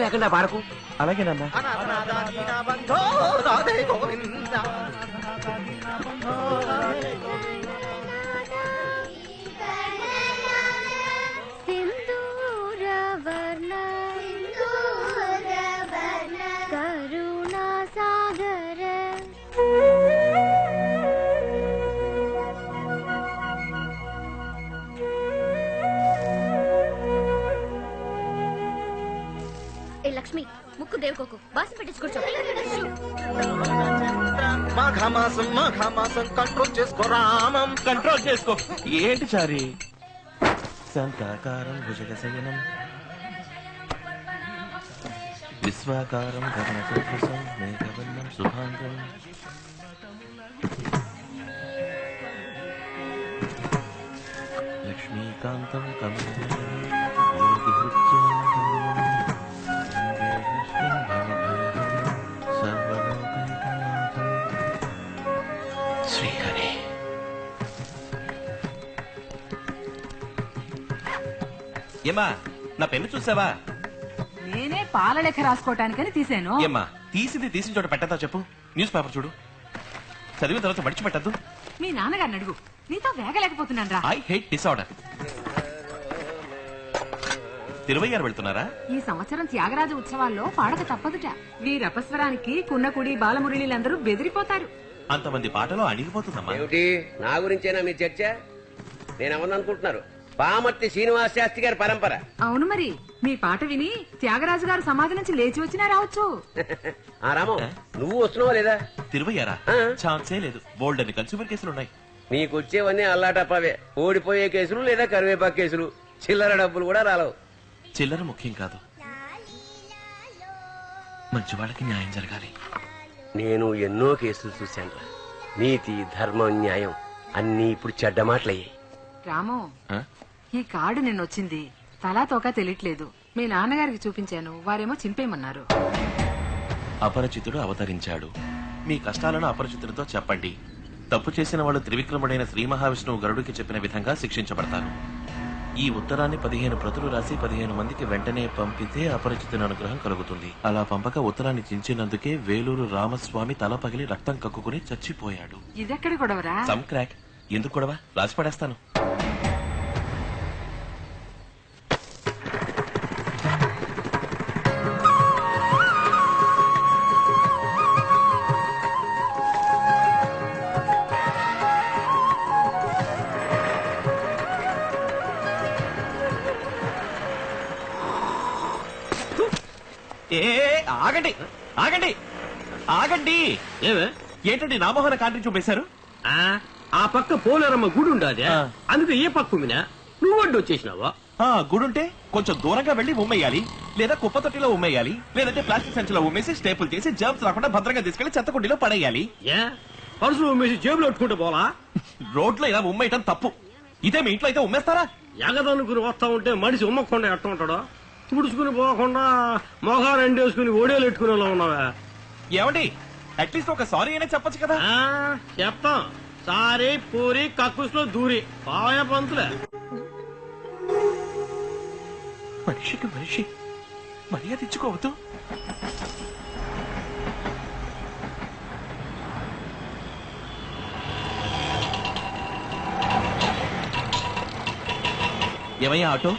లేకుండా పాడకు. అలాగేనన్నా. లక్ష్మి ముక్కు దేవుకోకు బాసం పెట్టించి కూర్చో. మాఘమాసం కంట్రోల్ చేసుకో రామం. కంట్రోల్ చేసుకో. ఏంటి చారి? శాంతాకారం భుజగశయనం విశ్వాకారం గగనసదృశం మేఘవర్ణం శుభాంగం లక్ష్మీకాంతం కమలం శ్రీహరి. ఏమా నా పెన్ను చూసావా? నేనే పాల లెక్క రాసుకోవటానికని తీసాను. ఏమ్మా తీసిన చోట పెట్టద్దా చెప్పు. న్యూస్ పేపర్ చూడు, చదివిన తర్వాత మడిచిపెట్టద్దు. మీ నాన్నగారిని అడుగు, నీతో వేగలేకపోతున్నాను రా. I hate disorder. తిరువయ్యారు వెళ్తున్నారా? ఈ సంవత్సరం త్యాగరాజ ఉత్సవాల్లో పాడక తప్పదుట. వీరపస్వరానికి కున్నకుడి బాలమురళీలందరూ బెదిరిపోతారు. అంతమంది పాటలో అణిగిపోతుందమ్మా. ఏమిటి నా గురించేనా మీ చర్చ? నేనేమన్ననుకుంటున్నారు? పామర్తి శ్రీనివాస శాస్త్రి గారి పరంపర. అవును మరి, మీ పాట విని త్యాగరాజు గారు సమాధి నుంచి లేచి వచ్చినా రావచ్చు. ఆ రాము, నువ్వు వస్తున్నావా లేదా? తిరువయ్యారా? ఛాన్సే లేదు. బోల్డ్ అని కన్స్యూమర్ కేసులున్నాయి. నీకొచ్చేవన్నీ అల్లాటప్పవే. ఓడిపోయే కేసులు లేదా కరివేపాకు కేసులు. చిల్లర డబ్బులు కూడా రాలవు. చిల్లర ముఖ్యం కాదు, మంచి వాళ్ళకి న్యాయం జరగాలి. నేను ఎన్నో కేసులు చూశాను. నీతి, ధర్మం, న్యాయం అన్నీ ఇప్పుడు చెడ్డ మాటలయ్యాయి. రాము, ఈ కార్డు నిన్నొచ్చింది. తలా తోక తెలియట్లేదు. మీ నాన్నగారికి చూపించాను, వారేమో చింపేయమన్నారు. అపరిచితుడు అవతరించాడు. మీ కష్టాలను అపరిచితుడితో చెప్పండి. తప్పు చేసిన వాళ్ళు త్రివిక్రముడైన శ్రీ మహావిష్ణువు గరుడికి చెప్పిన విధంగా శిక్షించబడతారు. ఈ ఉత్తరాన్ని 15 ప్రతులు రాసి 15 మందికి వెంటనే పంపితే అపరిచితుని అనుగ్రహం కలుగుతుంది. అలా పంపక ఉత్తరాన్ని చించినందుకే వేలూరు రామస్వామి తల పగిలి రక్తం కక్కుకుని చచ్చిపోయాడు. ఇదెక్కడ గొడవరా? Some crack. ఎందుకు గొడవ? రాసి పడేస్తాను. ఆగండి ఆగండి ఆగండి. ఏంటండి నామోహన కాంట్రీ చూపేశారు? ఆ పక్క పోలేరమ్మ గుడి ఉండాది, అందుకు ఏ పక్క నువ్వు అడ్డు వచ్చేసినావా? గుడుంటే కొంచెం దూరంగా వెళ్లి ఉమ్మేయాలి, లేదా కుప్ప తొట్టిలో ఉమ్మేయాలి, లేదంటే ప్లాస్టిక్ సంచిలో ఉమ్మేసి స్టేపుల్ చేసి జర్మ్స్ రాకుండా భద్రంగా తీసుకెళ్లి చెత్తకుండీలో పడేయాలి. పరుసులు ఉమ్మేసి జేబులో పెట్టుకుంటే పోలా? రోడ్లో ఇలా ఉమ్మేయటం తప్పు. ఇదే మీ ఇంట్లో అయితే ఉమ్మేస్తారా? ఎగదనుకుని వస్తా ఉంటే మనిషి ఉమ్మకుండా ఎట్ట ఉంటాడో తుడుచుకుని పోకుండా మొహాలు ఎండేసుకుని ఓడేలు ఎట్టుకునేలా ఉన్నావా? ఏమండి, అట్లీస్ట్ ఒక సారీ అయినా చెప్పొచ్చు కదా. చెప్తాం. సారీ పూరి కక్కుస్లో దూరి పాయ పంతులే. మనిషికి మనిషి మర్యాద ఇచ్చుకోవద్దు. ఏమయ్యా ఆటో,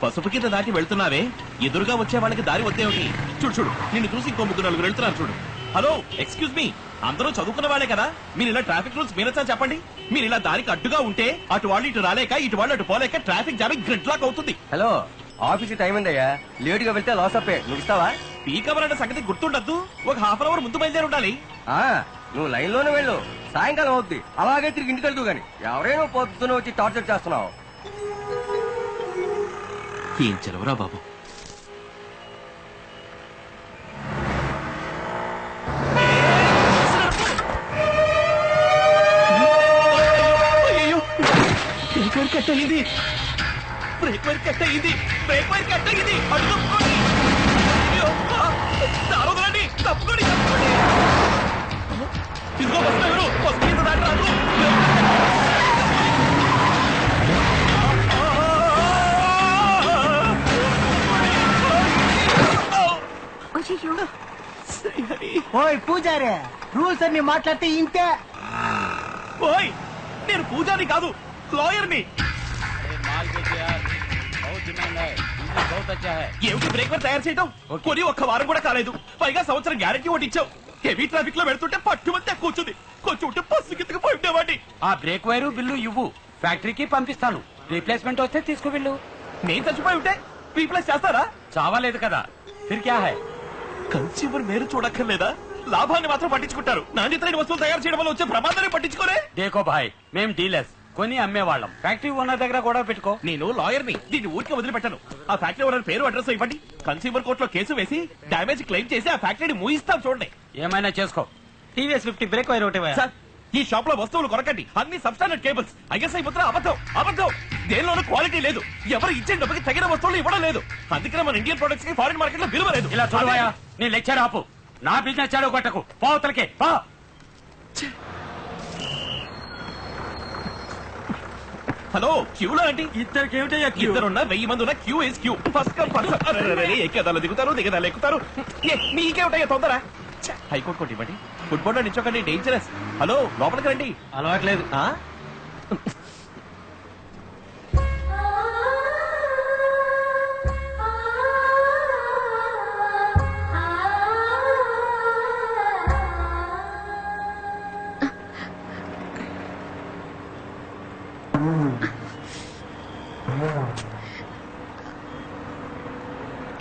పసుపు కింద దాటి వెళ్తున్నావే, ఎదురుగా వచ్చే వాళ్ళకి దారి వద్దేమిటి? చూడు చూడు, నిన్ను చూసి ఇంకో 3-4 వెళ్తున్నారు చూడు. హలో, ఎక్స్క్యూజ్ మీ, అందరూ చదువుకున్న వాళ్ళే కదా, మీరు ఇలా ట్రాఫిక్ రూల్స్ మీరచ్చా చెప్పండి. మీరు ఇలా దారికి అడ్డుగా ఉంటే అటు వాళ్ళు ఇటు రాలేక, ఇటు వాళ్ళు అటు పోలేక ట్రాఫిక్ జామ్ గ్రిడ్ లాక్ అవుతుంది. హలో, ఆఫీస్ టైం ఉందయ్యా, లేట్ గా వెళ్తే లాస్ అప్పే. నువ్వు ఇస్తావా? పీక్ అవర్ అనే సంగతి గుర్తుండద్దు. ఒక ½ అవర్ ముందు బయలుదేరి ఉండాలి. నువ్వు లైన్ లోనే వెళ్ళు, సాయంకాలం అవుద్ది. అలాగే తిరిగి ఇంటికి వెళ్తూ గాని ఎవరైనా పొద్దున వచ్చి టార్చర్ చేస్తున్నావు. ఏం చెలవరా బాబు. బ్రేక్ వైర్ కట్ అయింది, బ్రేక్ వైర్ కట్ అయింది, బ్రేక్ వైర్ కట్ అయింది. అటు తప్పుకోండి, తప్పుకోండి తప్పుకోండి. ఇదిగో బస్ డ్రైవరు, బస్ మీద దాటి రాదు. ఓయ్ పూజారే, రూల్స్ అన్ని మాట్లాడితే ఇంతే. ఓయ్ నేను పూజారి కాదు, లాయర్ని. ఏమిటి బ్రేక్వర్ తయారు చేయడం? కొని ఒక్క వారం కూడా కాలేదు, పైగా సంవత్సరం గ్యారెంటీ ఒకటి ఇచ్చావు. హెవీ ట్రాఫిక్ లో పెడుతుంటే పట్టుమంతే కూర్చుంది, కొంచెం ఉంటే బస్సు కిందకి పోయి ఉండేవాడిని. ఆ బ్రేక్ వైరు బిల్లు ఇవ్వు, ఫ్యాక్టరీకి పంపిస్తాను. రీప్లేస్మెంట్ వస్తే తీసుకు వెళ్ళు. నేను చచ్చిపోయి ఉంటే రీప్లేస్ చేస్తారా? చావలేదు కదా, ఫిర్ క్యా హై? కన్స్యూమర్ మేరు చూడక్కర్లేదా? లాభాన్ని మాత్రం పట్టించుకుంటారు, నాణ్యత లేని వస్తువులు తయారు చేయడం వల్ల వచ్చే ప్రమాదాన్ని పట్టించుకోరే. దేకో భాయ్, మేం డీలర్స్, కొని అమ్మేవాళ్ళం. ఫ్యాక్టరీ ఓనర్ దగ్గర కూడా పెట్టుకో. నేను లాయర్ని, దీన్ని ఊరికి వదిలిపెట్టాను. ఆ ఫ్యాక్టరీ ఓనర్ పేరు అడ్రస్ ఇవ్వండి, కన్స్యూమర్ కోర్టులో కేసు వేసి డ్యామేజ్ క్లెయిమ్ చేసి ఆ ఫ్యాక్టరీని మూయిస్తాం చూడండి. ఏమైనా చేసుకో. టీవీఎస్ 50 బ్రేక్ వైర్ ఒకటి. సార్, ఈ షాప్ లో వస్తువులు కొనకండి, అన్ని సబ్స్టాండర్డ్ కేబుల్స్. ఐఎస్ఐ ముద్ర అబద్ధం, అబద్ధం. దేనిలోనూ క్వాలిటీ లేదు, ఎవరు ఇచ్చే డబ్బుకి తగిన వస్తువులు ఇవ్వడం లేదు. అందుకనే మన ఇండియన్ ప్రొడక్ట్స్ కి ఫారిన్ మార్కెట్ లో విలువ లేదు. ఇలా చూడవా, నీ లెక్చర్ ఆపు. నా బిజినెస్ చాడు కొట్టకు, పోతలకే పో. హలో, క్యూలో ఏంటి? ఇద్దరున్నా 1000 మంది ఉన్న queue is queue. First come first ఎక్కేదాలో దిగుతారు, దిగదాలు ఎక్కుతారు. మీకేమిటయ్యా తొందర? హైకోర్టు కోర్టు ఇవ్వండి, ఫుట్బాల్ లో నిచ్చోకండి, డేంజరస్. హలో, లోపలికి రండి. అలవాట్లేదు.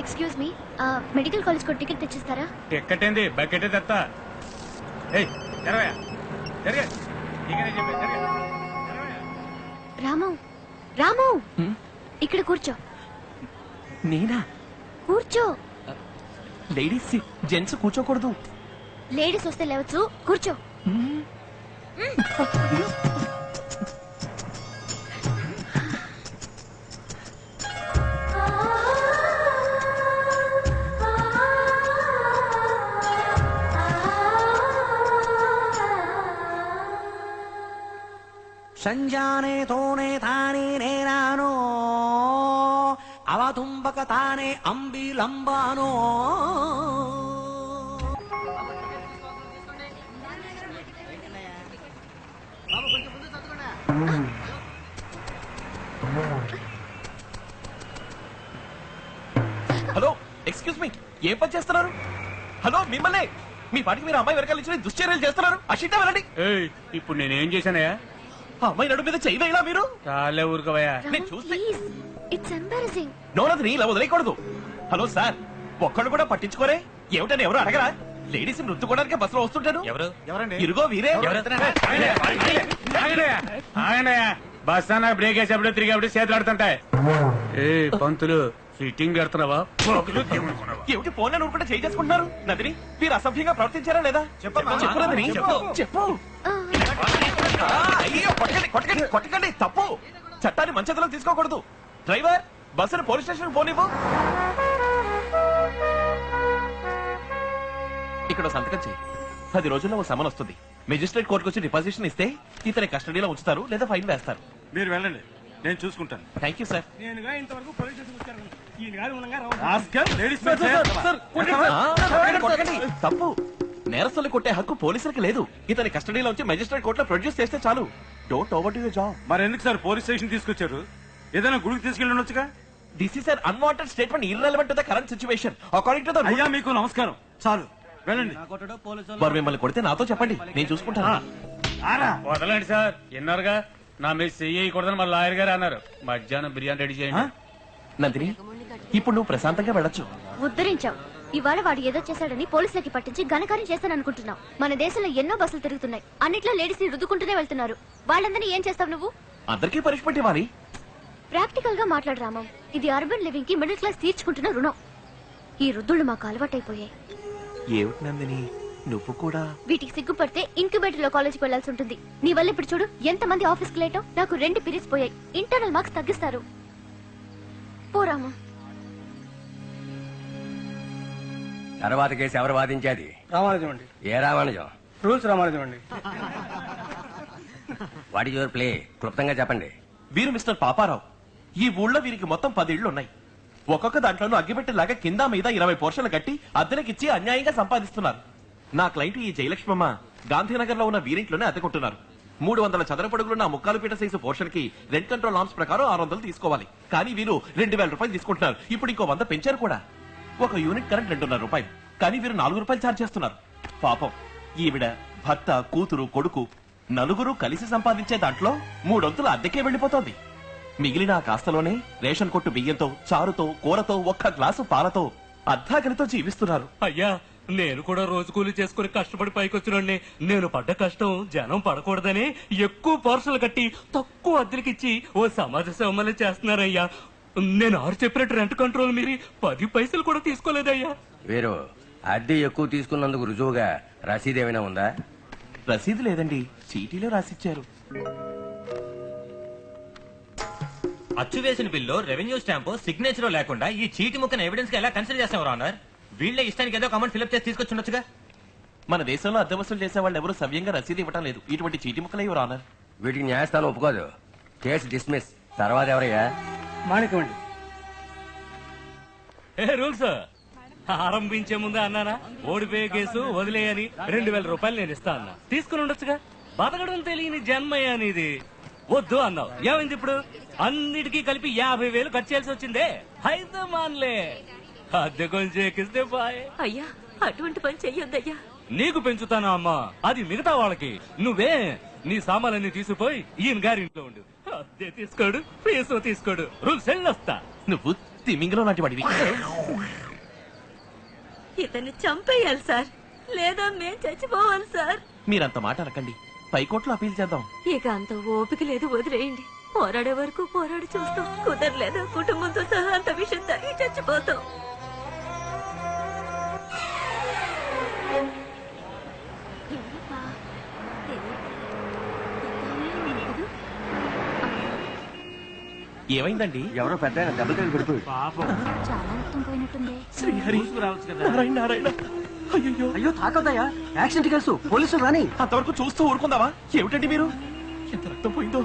ఎక్స్క్యూజ్ మీ, మెడికల్ కాలేజ్ కు టికెట్ తెచ్చిస్తారా? టికెట్ ఏంది, బకెట్ తెస్తా. రాము, రాము, ఇక్కడ కూర్చో. నేనా? కూర్చో. లేడీస్ జెంట్స్ కూర్చోకూడదు. లేడీస్ వస్తే లేవచ్చు, కూర్చో. సంజానే తోనే తానే నేనానో, అవతుంబక తానే అంబిలంబానో. హలో, ఎక్స్క్యూజ్ మీ, ఏం పని చేస్తున్నారు? హలో, మిమ్మల్ని. మీ పాటికి మీరు అమ్మాయి వెనకాల నుంచి దుశ్చర్యలు చేస్తున్నారు. అషిట్ట వెళ్ళండి. ఇప్పుడు నేనేం చేశానయ్యా? ఆ అమ్మాయి నడు మీద చెయ్యి వేయలా మీరు? చాలే ఊరుకోవయ్యా. నేను చూస్తే ప్లీజ్, ఇట్స్ ఎంబారసింగ్. నోనది ఇలా వదిలేయకూడదు. హలో సార్, ఒక్కడు కూడా పట్టించుకోరే? ఏమిటని ఎవరు అడగరా? లేడీస్ నృత్తుకోవడానికి బస్సులో వస్తుంటాను. ఎవరండి? ఇరుగో వీరే. బస్ అన్న బ్రేక్ వేసేప్పుడు తిరిగేప్పుడు చేతులు ఆడుతుంటాయి. పంతులు ఫిట్టింగ్ పెడుతున్నావా? ఏమిటి ఫోన్ నూరుకుంటే చేయి చేసుకుంటున్నారు? నందిని, మీరు అసభ్యంగా ప్రవర్తించారా లేదా? చెప్పు నందిని, చెప్పు. అయ్యో, కొట్టకండి కొట్టకండి కొట్టకండి, తప్పు. చట్టాన్ని మంచి చేతిలోకి తీసుకోకూడదు. డ్రైవర్, బస్సును పోలీస్ స్టేషన్ పోనివ్వు. ఇక్కడ సంతకం చేయి. 10 రోజుల్లో ఓ సమన్ వస్తుంది. మెజిస్ట్రేట్ కోర్టుకు వచ్చి డిపాజిషన్ ఇస్తే ఇతని కస్టడీలో ఉంచుతారు లేదా ఫైన్ వేస్తారు. మీరు వెళ్ళండి, నేను చూసుకుంటాను. Thank you sir. నేనుగా ఇంతవరకు పోలీస్ స్టేషన్ వచ్చాను. కొట్టకండి, తప్పు. నేరస్తుల్ని కొట్టే హక్కు పోలీసులకు లేదు. ఇతని కస్టడీలో వచ్చి మెజిస్ట్రేట్ కోర్టులో ప్రొడ్యూస్ చేస్తే చాలు. Don't over do your job. మరి ఎందుకు సార్ పోలీస్ స్టేషన్ తీసుకొచ్చారు? ఏదైనా గుడికి తీసుకెళ్ళి ఉండొచ్చుగా. This is an unwanted statement, irrelevant to the current situation. According to the అయ్యా, మీకు నమస్కారం. చాలు, వెళ్ళండి. మరి మిమ్మల్ని కొడితే నాతో చెప్పండి, నేను చూసుకుంటాను. వదలండి సార్, విన్నారుగా, నా మీద చెయ్యకూడదని మా లాయర్ గారు అన్నారు. మధ్యాహ్నం బిర్యానీ రెడీ చేయండి. నందిని, ఇప్పుడు నువ్వు ప్రశాంతంగా వెళ్ళొచ్చు. ఉద్ధరించావు. ఇవాళ వాడు ఏదో చేశాడని పోలీసులకి పట్టించి ఘనకార్యం చేస్తాననుకుంటున్నావు. మన దేశంలో ఎన్నో బస్సులు తిరుగుతున్నాయి, అన్నిట్లో లేడీస్ ని రుద్దుకుంటూనే వెళ్తున్నారు. వాళ్ళందరినీ ఏం చేస్తావు నువ్వు? అందరికీ పనిష్మెంట్ ఇవ్వాలి. ప్రాక్టికల్ గా మాట్లాడు రామం. ఇది అర్బన్ లివింగ్ కి మిడిల్ క్లాస్ తీర్చుకుంటున్న రుణం. ఈ రుద్దుళ్ళు మాకు అలవాటైపోయాయి. ఏమిటి నందిని, నువ్వు కూడా? వీటికి సిగ్గుపడితే ఇంక్యుబేటర్ లో కాలేజీకి వెళ్లాల్సి ఉంటుంది. నీ వల్ల ఇప్పుడు చూడు ఎంత మంది ఆఫీస్ కి లేటో. నాకు 2 పీరియడ్స్ పోయాయి. ఇంటర్నల్ మార్క్స్ తగ్గిస్తారు. పోరామా. తర్వాత కేసు ఎవరు వాదించేది? రామానుజం అండి. ఏ రామానుజం? రూల్స్ రామానుజం అండి. What is your play? క్లుప్తంగా చెప్పండి. వీరు మిస్టర్ పాపారావు. ఈ ఊళ్ళో వీరికి మొత్తం 10 ఇళ్లు ఉన్నాయి. ఒక్కొక్క దాంట్లోనూ అగ్గిపెట్టేలాగా కింద మీద 20 పోర్షన్లు కట్టి అద్దెలకిచ్చి అన్యాయంగా సంపాదిస్తున్నారు. నా క్లయింట్ ఈ జయలక్ష్మమ్మ గాంధీనగర్ లో ఉన్న వీరింట్లోనే అద్దెకుంటున్నారు. 300 చదరపడుగులున్న ముక్కాలు పీట సైజు పోర్షన్ కి రెంట్ కంట్రోల్ నామ్స్ ప్రకారం 600 తీసుకోవాలి. కానీ వీరు 2000 రూపాయలు తీసుకుంటున్నారు. ఇప్పుడు ఇంకో 100 పెంచారు కూడా. ఒక యూనిట్ కరెంట్ 2.5 రూపాయలు, కానీ వీరు 4 రూపాయలు ఛార్జ్ చేస్తున్నారు. పాపం ఈవిడ భర్త, కూతురు, కొడుకు నలుగురు కలిసి సంపాదించే దాంట్లో 3 వంతులు అద్దెకే వెళ్లిపోతోంది. మిగిలిన ఆ కాస్తలోనే రేషన్ కొట్టు బియ్యంతో, చారుతో, కూరతో, ఒక్క గ్లాసు పాలతో అర్ధాకలితో జీవిస్తున్నారు. అయ్యా, నేను కూడా రోజు కూలి చేసుకుని కష్టపడి పైకొచ్చినండి. నేను పడ్డ కష్టం జనం పడకూడదని ఎక్కువ పార్సల్ కట్టి తక్కువ అద్దెలకిచ్చి ఓ సమాజ సేవమని చేస్తున్నారయ్యా. నేను ఆరు చెప్పినట్టు రెంట్ కంట్రోల్ మీరి 10 పైసలు కూడా తీసుకోలేదయ్యా. వీరు అద్దె ఎక్కువ తీసుకున్నందుకు రుజువుగా రసీదు ఏమైనా ఉందా? రసీదు లేదండి, చీటీలో రాసిచ్చారు. అచ్చు వేసిన బిల్లు, రెవెన్యూ స్టాంపు, సిగ్నేచర్ లేకుండా ఈ చీటి ముక్కన ఎవిడెన్స్ గా ఎలా కన్సిడర్ చేస్తాం రానర్? వీళ్ళే ఇష్టానికి ఏదో కమెంట్ ఫిల్అప్ చేసి తీసుకొచ్చుండొచ్చుగా. మన దేశంలో అద్దె వసూలు చేసే వాళ్ళు ఎవరు సవ్యంగా రసీదు ఇవ్వటం లేదు. ఇటువంటి చీటి ముక్కలే రానర్. వీటికి న్యాయస్థానం ఒప్పుకోదు. Case dismiss. తర్వాత ఎవరయ్యా? మాణికమండి. రూల్స్ ఆరంభించే ముందే అన్నానా ఓడిపోయే కేసు వదిలేయని 2000 రూపాయలు నేను ఇస్తా అన్నా. తీసుకుని ఉండొచ్చుగా. బతకడం తెలియని జన్మయ్య అనేది వద్దు అన్నావు. ఏమైంది ఇప్పుడు? అన్నిటికీ కలిపి 50,000 ఖర్చు చేయాల్సి వచ్చిందే. అయితే మాన్లే, అద్దె కొంచెం ఎక్కిస్తే బాయ్. అయ్యా, అటువంటి పని చెయ్యొద్దయ్యా. నీకు పెంచుతానా అమ్మా, అది మిగతా వాళ్ళకి. నువ్వే నీ సామాన్లన్నీ తీసుకుపోయి ఈయన గారి ఇంట్లో ఉండు. అద్దె తీసుకోడు, ఫీజు తీసుకోడు. రూల్స్ వెళ్ళొస్తా. నువ్వు తిమింగలో లాంటి వాడివి. ఇతన్ని చంపేయాలి సార్, లేదా మేం చచ్చిపోవాలి సార్. మీరంత మాట అనకండి, పైకోట్లో అపీల్ చేద్దాం. ఇక అంత ఓపిక లేదు, వదిలేయండి. పోరాడే వరకు పోరాడి చూస్తాం. కుదరలేదు, కుటుంబంతో సహా అంత విషయం తాగి చచ్చిపోతాం. ఏమైందండి? ఎవరో పెద్ద దెబ్బలు తగిలి పడిపోయి. చాలా మొత్తం పోయినట్టుంది. శ్రీహరి, నారాయణ నారాయణ. అయ్యో అయ్యో తాకద్దయ్యా, యాక్సిడెంట్ కేసు, పోలీసులు రాని. అంతవరకు చూస్తూ ఊరుకుందావా? ఏమిటండి మీరు? ఎంత రక్తం పోయిందో.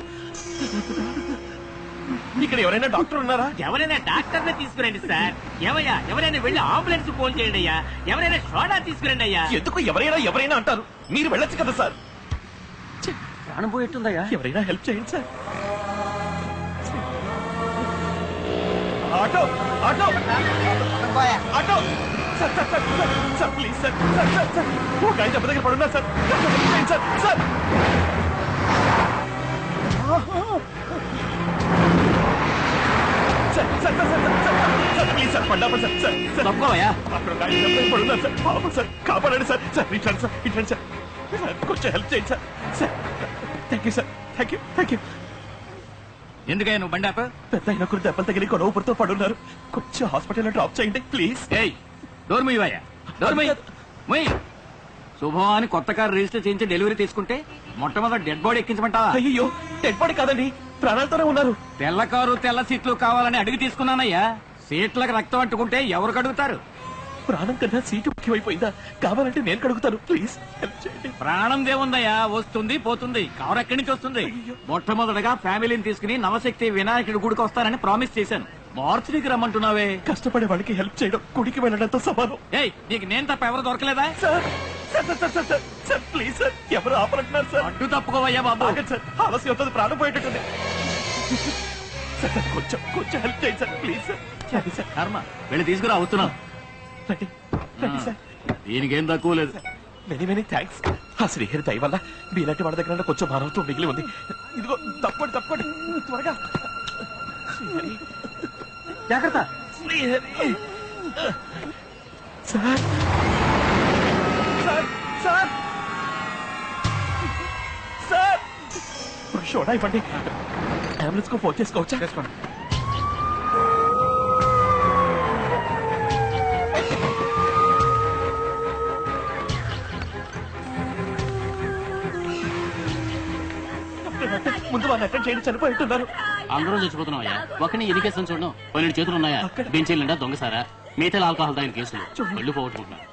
ఇక్కడ ఎవరైనా డాక్టర్ ఉన్నారా? ఎవరైనా డాక్టర్ ని తీసుకురండి సార్. ఏమయ్యా, ఎవరైనా వెళ్ళి అంబులెన్స్ ఫోన్ చేయండి అయ్యా. ఎవరైనా సోడా తీసుకురండి అయ్యా. ఎందుకు ఎవరైనా అంటారు? మీరు వెళ్ళొచ్చు కదా సార్. ప్రాణం పోయేట్టుందయ్యా. ఎవరైనా హెల్ప్ చేయండి sir. Auto auto auto sir sir sir sir please sir sir sir sir ఒక ఆయన దెబ్బ దగ్గర పడున్నా sir sir sir please sir పడ్డా సార్ సార్ సార్ అక్కడ ఒక ఆయన దెబ్బ దగ్గర పడున్నా సార్. పాపం సార్, కాపాడండి సార్. సార్ ఇట్లాండి సార్, ఇట్లాండి సార్. కొంచెం హెల్ప్ చేయండి sir. Sir thank you sir, thank you thank you. ఎందుకయ్యా నువ్వు బండి ఆప? పెద్ద అయిన కొన్ని దెబ్బలు తగిలి గొడవపడుతూ పడున్నారు. కొంచెం హాస్పిటల్లో డ్రాప్ చేయండి ప్లీజ్. డోర్ ముయ్యవయ్యా, డోర్ ముయ్యి. శుభం అని కొత్త కారు రిజిస్టర్ చేయించి డెలివరీ తీసుకుంటే మొట్టమొదటి డెడ్ బాడీ ఎక్కించమంటావా? అయ్యో, డెడ్ బాడీ కాదండి, ప్రాణాలతోనే ఉన్నారు. తెల్ల కారు తెల్ల సీట్లు కావాలని అడిగి తీసుకున్నానయ్యా. సీట్లకు రక్తం అంటుకుంటే ఎవరు కడుగుతారు? ప్రాణం కన్నా సీటు ముఖ్యమైపోయిందా? కావాలంటే నేను కడుగుతాను ప్లీజ్, హెల్ప్ చేయండి. ప్రాణం దేవుందయ్యా, వస్తుంది పోతుంది. కారు ఎక్కడి నుంచి వస్తుంది? మొట్టమొదటిగా ఫ్యామిలీని తీసుకుని నవశక్తి వినాయకుడి గుడికి వస్తానని ప్రామిస్ చేశాను. మార్చికి రమ్మంటున్నావే. కష్టపడే వాళ్ళకి హెల్ప్ చేయడం గుడికి వెళ్ళడంతో సమానం. ఏయ్, నీకు నేను తప్ప ఎవరు దొరకలేదా? Sir sir sir sir sir sir please sir, ఎవరు ఆపరంటున్నారు సార్? అడ్డు తప్పుకోవయ్యా బాబు. సార్ ఆలస్యం అవుతుంది, ప్రాణం పోయేటట్టుంది. సార్ సార్ కొంచెం కొంచెం హెల్ప్ చేయండి సార్ ప్లీజ్ సార్. సార్ కర్మ, వెళ్ళి తీసుకురా, అవుతున్నావు. రండి రండి సార్. దీనికేం తక్కువ లేదు. Many many thanks. ఆ శ్రీహరి దయ వల్ల మీలాంటి వాళ్ళ దగ్గర కొంచెం మానవత్వం మిగిలి ఉంది. ఇదిగో తప్పండి తప్పండి త్వరగా. శ్రీహరి జాగ్రత్త. Srihari sir sir sir sir soda ఇవ్వండి. అంబులెన్స్ కు ఫోన్ చేసుకోవచ్చా? చేసుకోండి. ముందు వాళ్ళు అటెండ్ చేయండి, చనిపోయింటున్నారు. అందరూ చచ్చిపోతున్నాం అయ్యా. ఒకరిని ఎన్ని కేసులు చూడడం, 12 చేతులు ఉన్నాయా? బెంచీల నిండా దొంగసారా, మిగతా ఆల్కహాల్ తాగిన కేసులు, ఒళ్ళు పోగొట్టుకుంటున్నారు.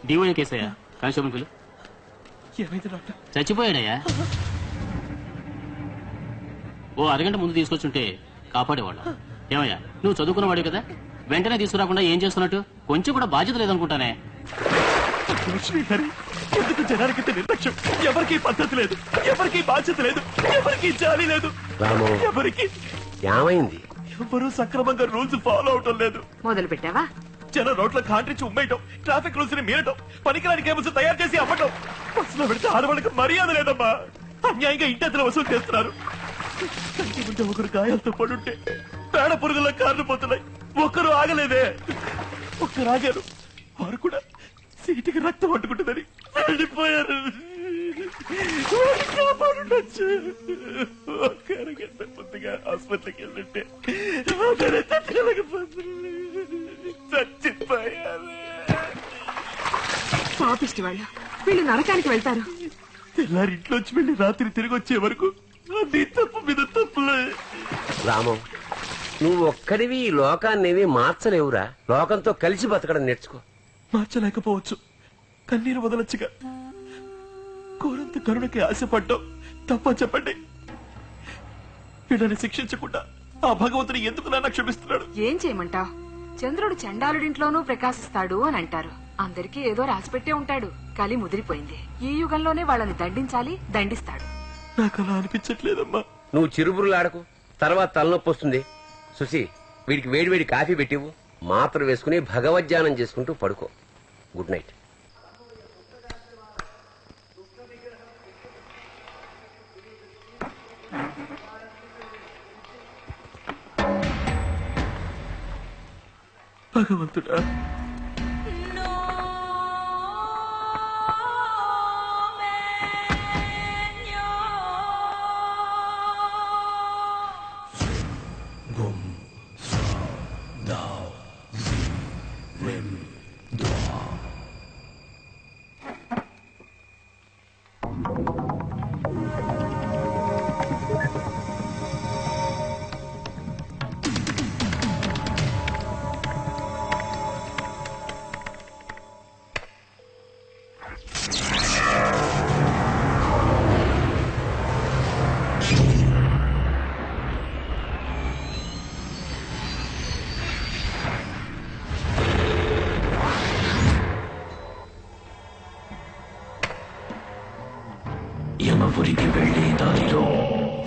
డిఓఏ కేసు అయ్యా, కానిస్టేబుల్ పిలు. ఏమైంది డాక్టర్? చచ్చిపోయాడయ్యా. ఓ అరగంట ముందు తీసుకొచ్చుంటే కాపాడేవాళ్ళం. ఏమయ్యా, నువ్వు చదువుకున్నవాడు కదా, వెంటనే తీసుకురాకుండా ఏం చేస్తున్నట్టు? కొంచెం కూడా బాధ్యత లేదనుకుంటానే. లక్ష్మీధరి, ఎందుకు జనానికి నిర్లక్ష్యం? ఎవరికి పద్ధతి లేదు, ఎవరికి బాధ్యత లేదు, ఎవరికి జాలి లేదు, ఎవరికి ఏమైంది? ఎవరు సక్రమంగా రూల్స్ ఫాలో అవటం లేదు. మొదలు పెట్టావా? జనం రోడ్ల కాంట్రించి ఉమ్మేయటం, ట్రాఫిక్ రూల్స్ ని మీరటం, పనికిరాని కేబుల్స్ తయారు చేసి అమ్మటం. బస్సులో పెడితే ఆడవాళ్ళకి మర్యాద లేదమ్మా. అన్యాయంగా ఇంటెంతలో వసూలు చేస్తున్నారు. కంటి ముందు ఒకరు గాయాలతో పడుంటే పేడ పురుగుల కార్లు పోతున్నాయి. ఒక్కరు ఆగలేదే. ఒక్కరు ఆగారు, వారు కూడా సీటుకి రక్తం పట్టుకుంటుందని వెళ్ళిపోయారు. ఒక అరగంట ముందుగా హాస్పిటల్కి వెళ్ళింటే చచ్చిపోయారు. పాపిష్టి వాళ్ళు, వీళ్ళు నరకానికి వెళ్తారు. తెల్లారింట్లోంచి వెళ్ళి రాత్రి తిరిగి వచ్చే వరకు అన్ని తప్పు మీద తప్పులే. రామం, నువ్వు ఒక్కడివి ఈ లోకాన్నేవి మార్చలేవురా. లోకంతో కలిసి బతకడం నేర్చుకో. మార్చలేకపోవచ్చు, కన్నీరు వదలొచ్చుగా. కోరంత కరుణకి ఆశపడ్డాం తప్ప చెప్పండి. వీళ్ళని శిక్షించకుండా ఆ భగవంతుని ఎందుకు నాన్న క్షమిస్తున్నాడు? ఏం చేయమంటావ్? చంద్రుడు చండాలుడింట్లోనూ ప్రకాశిస్తాడు అని అంటారు. అందరికీ ఏదో రాసిపెట్టే ఉంటాడు. కలి ముదిరిపోయింది. ఈ యుగంలోనే వాళ్ళని దండించాలి, దండిస్తాడు. నాకు అలా అనిపించట్లేదమ్మా. నువ్వు చిరుబురులాడకు, తర్వాత తలనొప్పి వస్తుంది. సుశీ, వీడికి వేడివేడి కాఫీ పెట్టివు. మాత్ర వేసుకుని భగవద్ధ్యానం చేసుకుంటూ పడుకో. Good night. భగవంతుడా, యమపురికి వెళ్లే దారిలో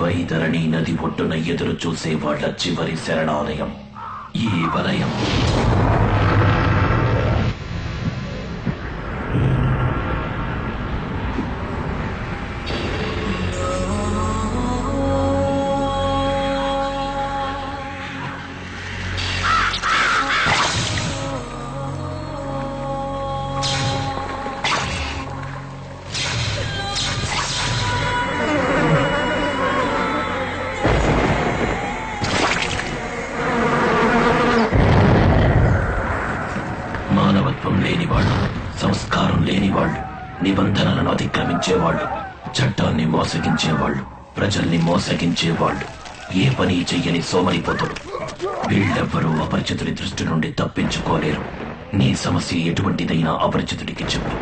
వైతరణి నది ఒడ్డున ఎదురు చూసే వాళ్ల చివరి శరణాలయం ఈ వలయం. లేనివాళ్ళు, సంస్కారం లేనివాళ్ళు, నిబంధనలను అతిక్రమించేవాళ్ళు, చట్టాన్ని మోసగించేవాళ్ళు, ప్రజల్ని మోసగించేవాళ్ళు, ఏ పని చెయ్యని సోమరిపోతుడు. వీళ్ళెవ్వరూ అపరిచితుడి దృష్టి నుండి తప్పించుకోలేరు. నీ సమస్య ఎటువంటిదైనా అపరిచితుడికి చెప్పు.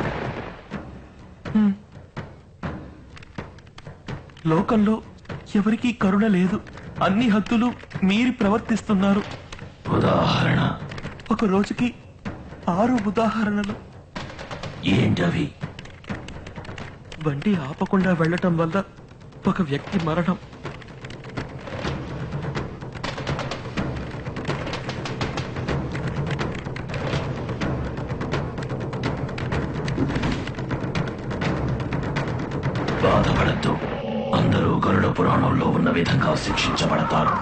లోకంలో ఎవరికీ కరుణ లేదు. అన్ని హద్దులు మీరి ప్రవర్తిస్తున్నారు. ఉదాహరణ? ఒక రోజుకి 6 ఉదాహరణలు. ఏంటవి? బండి ఆపకుండా వెళ్లటం వల్ల ఒక వ్యక్తి మరణం, బాధపడద్దు, అందరూ గరుడ పురాణంలో ఉన్న విధంగా శిక్షించబడతారు.